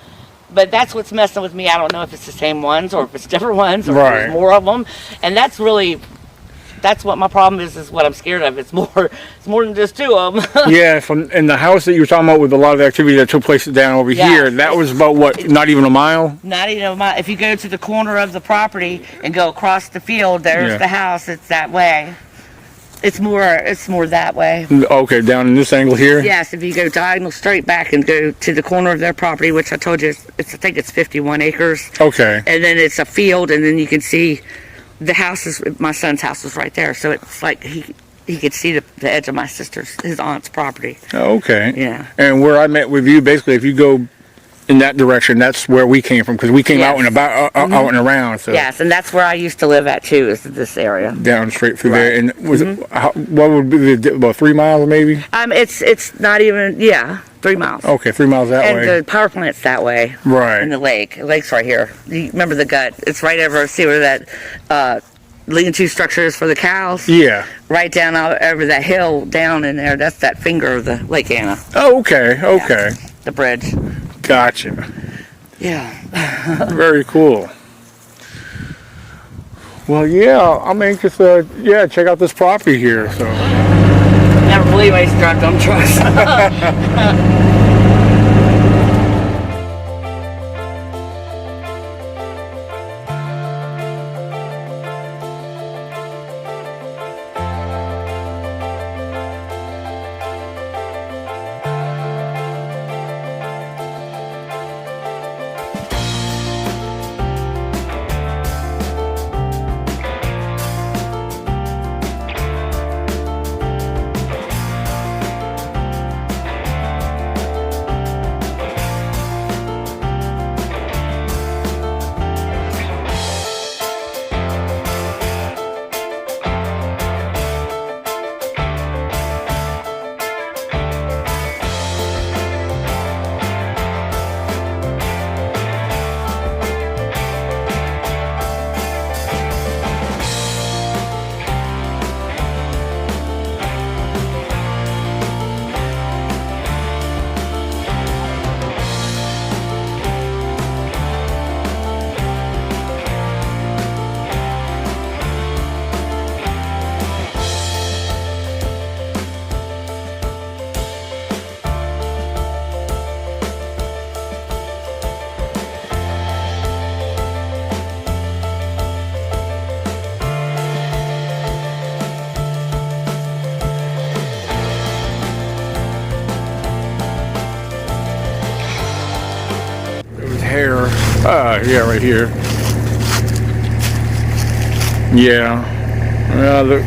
Speaker 2: But that's what's messing with me. I don't know if it's the same ones or if it's different ones or if there's more of them. And that's what my problem is what I'm scared of. It's more than just two of them.
Speaker 1: Yeah, in the house that you were talking about with a lot of the activity that took place down over here, that was about what, not even a mile?
Speaker 2: Not even a mile. If you go to the corner of the property and go across the field, there's the house. It's that way. It's more that way.
Speaker 1: Okay, down in this angle here?
Speaker 2: Yes, if you go diagonal straight back and go to the corner of their property, which I told you, I think it's 51 acres.
Speaker 1: Okay.
Speaker 2: And then it's a field, and then you can see the house my son's house is right there. So it's like he could see the edge of my his aunt's property.
Speaker 1: Okay.
Speaker 2: Yeah.
Speaker 1: And where I met with you, basically, if you go in that direction, that's where we came from, because we came out and about, out and around. So.
Speaker 2: Yes, and that's where I used to live at too, is this area.
Speaker 1: Down straight through there. And was it, what would be about 3 miles maybe?
Speaker 2: It's not even 3 miles.
Speaker 1: Okay, 3 miles that way.
Speaker 2: And the power plant's that way.
Speaker 1: Right.
Speaker 2: And the lake's right here. You remember the gut? It's right over. See where that lean-to structure is for the cows?
Speaker 1: Yeah.
Speaker 2: Right down over that hill down in there. That's that finger of the Lake Anna.
Speaker 1: Oh, okay, okay.
Speaker 2: Yeah, the bridge.
Speaker 1: Gotcha.
Speaker 2: Yeah.
Speaker 1: Very cool. Well, yeah, I'm anxious to check out this property here. So.
Speaker 2: Never believe I used to drive dump trucks.
Speaker 1: Yeah, right here. Yeah. Look.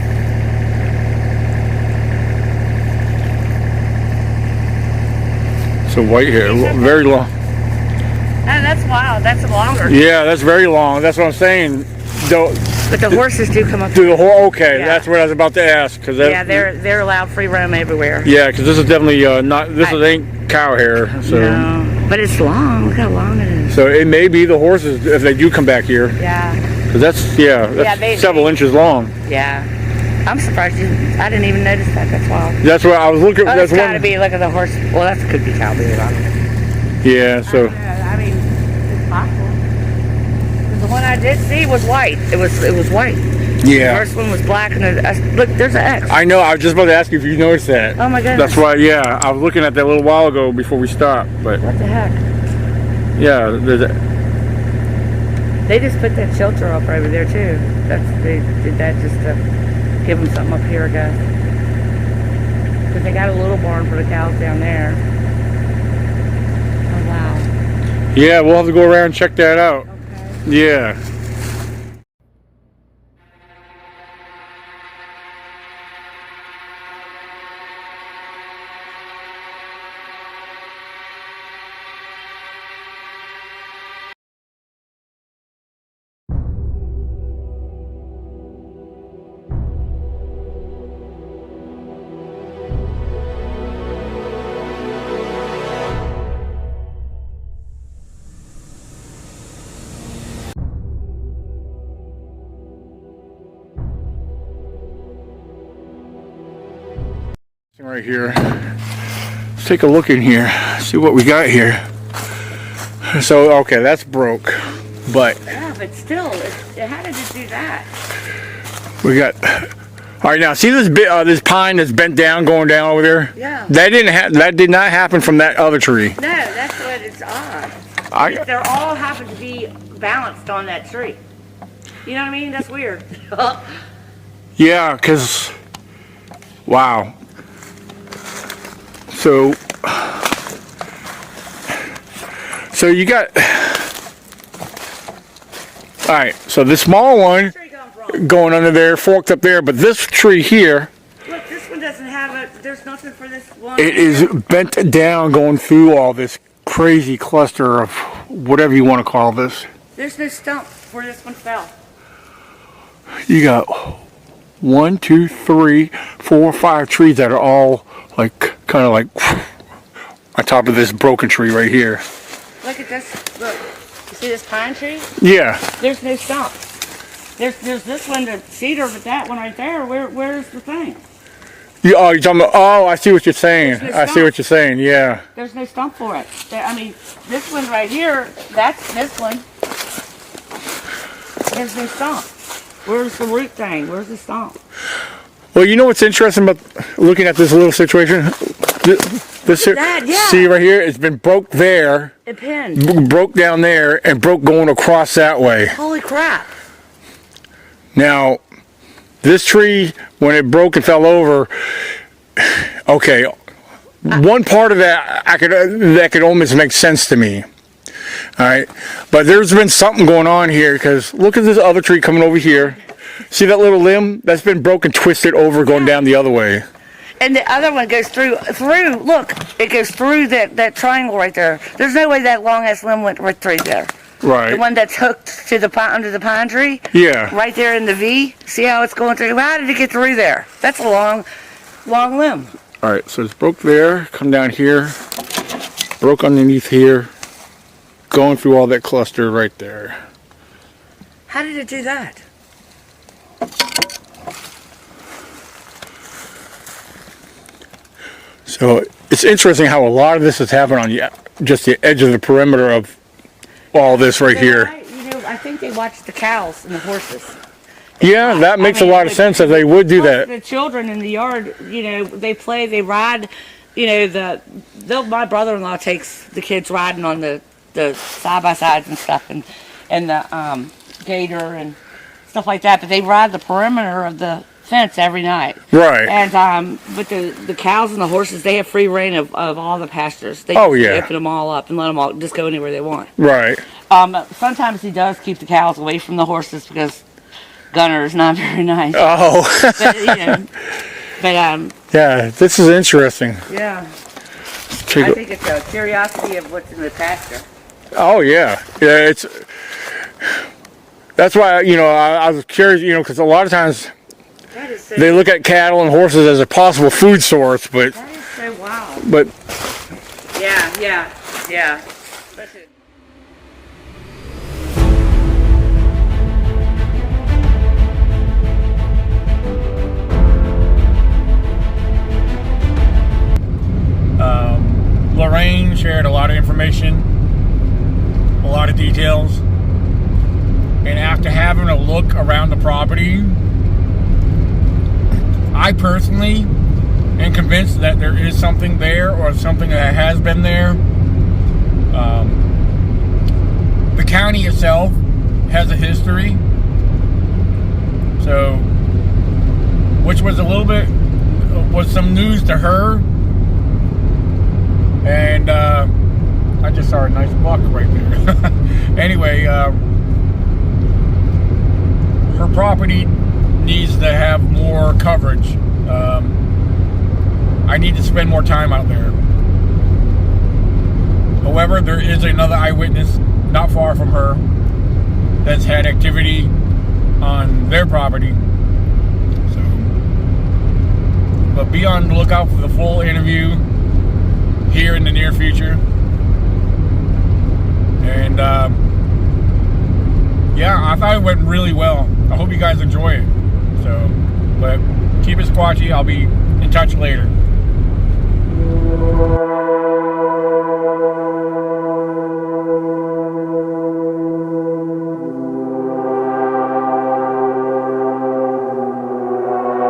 Speaker 1: So white hair, very long.
Speaker 2: That's wild. That's longer.
Speaker 1: Yeah, that's very long. That's what I'm saying.
Speaker 2: But the horses do come up.
Speaker 1: Do the horse? Okay,
Speaker 2: Yeah.
Speaker 1: that's what I was about to ask. Cause
Speaker 2: Yeah, they're allowed free roam everywhere.
Speaker 1: Yeah, because this is definitely not. This ain't cow hair. So.
Speaker 2: No, but it's long. Look how long it is.
Speaker 1: So it may be the horses if they do come back here.
Speaker 2: Yeah.
Speaker 1: Cause that's several inches long.
Speaker 2: Yeah. I'm surprised I didn't even notice that. That's wild.
Speaker 1: That's what I was looking.
Speaker 2: Oh,
Speaker 1: that's
Speaker 2: that's got to be. Look at the horse. Well, that could be cow beard on it.
Speaker 1: Yeah. So.
Speaker 2: I mean, it's possible. The one I did see was white. It was white.
Speaker 1: Yeah.
Speaker 2: The first one was black, and look, there's an X.
Speaker 1: I know. I was just about to ask you if you noticed that.
Speaker 2: Oh my goodness.
Speaker 1: That's why. Yeah, I was looking at that a little while ago before we stopped. But
Speaker 2: what the heck?
Speaker 1: Yeah, there's a.
Speaker 2: They just put that shelter up over there too. They did that just to give them something up here, I guess. Because they got a little barn for the cows down there. Oh wow.
Speaker 1: Yeah, we'll have to go around and check that out. Okay. Yeah. Right here. Let's take a look in here. See what we got here. So okay, that's broke, but
Speaker 2: yeah, but still, how did it do that?
Speaker 1: We got. All right, now see this this pine that's bent down, going down over there.
Speaker 2: Yeah.
Speaker 1: That did not happen from that other tree.
Speaker 2: No, that's what it's odd. They're all happen to be balanced on that tree. You know what I mean? That's weird.
Speaker 1: Yeah, cause wow. So you got, all right, so the small one going under there, forked up there, but this tree here,
Speaker 2: look, this one doesn't have there's nothing for this one.
Speaker 1: It is bent down going through all this crazy cluster of whatever you want to call this.
Speaker 2: There's no stump where this one fell.
Speaker 1: You got 1, 2, 3, 4, 5 trees that are all like kind of like on top of this broken tree right here.
Speaker 2: Look at this. Look, you see this pine tree?
Speaker 1: Yeah.
Speaker 2: There's no stump. There's this one, the cedar, but that one right there. Where's the thing?
Speaker 1: You're talking about? Oh, I see what you're saying. I see what you're saying. Yeah.
Speaker 2: There's no stump for it. I mean, this one right here. That's this one. There's no stump. Where's the root thing? Where's the stump?
Speaker 1: Well, you know what's interesting about looking at this little situation? This here,
Speaker 2: yeah.
Speaker 1: See right here, it's been broke there.
Speaker 2: It pinned.
Speaker 1: Broke down there and broke going across that way.
Speaker 2: Holy crap.
Speaker 1: Now, this tree, when it broke and fell over, okay, one part of that that could almost make sense to me. All right, but there's been something going on here because look at this other tree coming over here. See that little limb? That's been broken, twisted over, going down the other way.
Speaker 2: And the other one goes through, look, it goes through that triangle right there. There's no way that long-ass limb went right through there.
Speaker 1: Right.
Speaker 2: The one that's hooked to the under the pine tree?
Speaker 1: Yeah.
Speaker 2: Right there in the V. See how it's going through? How did it get through there? That's a long limb.
Speaker 1: All right, so it's broke there, come down here, broke underneath here, going through all that cluster right there.
Speaker 2: How did it do that?
Speaker 1: So it's interesting how a lot of this has happened on just the edge of the perimeter of all this right here.
Speaker 2: I think they watch the cows and the horses.
Speaker 1: Yeah, that makes a lot of sense that they would do that.
Speaker 2: The children in the yard, they play, they ride. My brother-in-law takes the kids riding on the side-by-sides and stuff, and the gator and stuff like that. But they ride the perimeter of the fence every night.
Speaker 1: Right.
Speaker 2: And but the cows and the horses, they have free reign of all the pastures. They
Speaker 1: open
Speaker 2: them all up and let them all just go anywhere they want.
Speaker 1: Right.
Speaker 2: Sometimes he does keep the cows away from the horses because Gunner is not very nice.
Speaker 1: Oh.
Speaker 2: But, you know,
Speaker 1: Yeah, this is interesting.
Speaker 2: yeah. I think it's a curiosity of what's in the pasture.
Speaker 1: Oh yeah, yeah. That's why I was curious, because a lot of times
Speaker 2: That is so,
Speaker 1: they look at cattle and horses as a possible food source, but
Speaker 2: that is so wild.
Speaker 1: but
Speaker 2: Yeah. That's it.
Speaker 1: Lorraine shared a lot of information, a lot of details, and after having a look around the property, I personally am convinced that there is something there, or something that has been there. The county itself has a history, so which was some news to her. And I just saw a nice buck right there. Anyway, her property needs to have more coverage. I need to spend more time out there. However, there is another eyewitness not far from her that's had activity on their property. So, but be on the lookout for the full interview here in the near future. And yeah, I thought it went really well. I hope you guys enjoy it. So, but keep it squatchy. I'll be in touch later.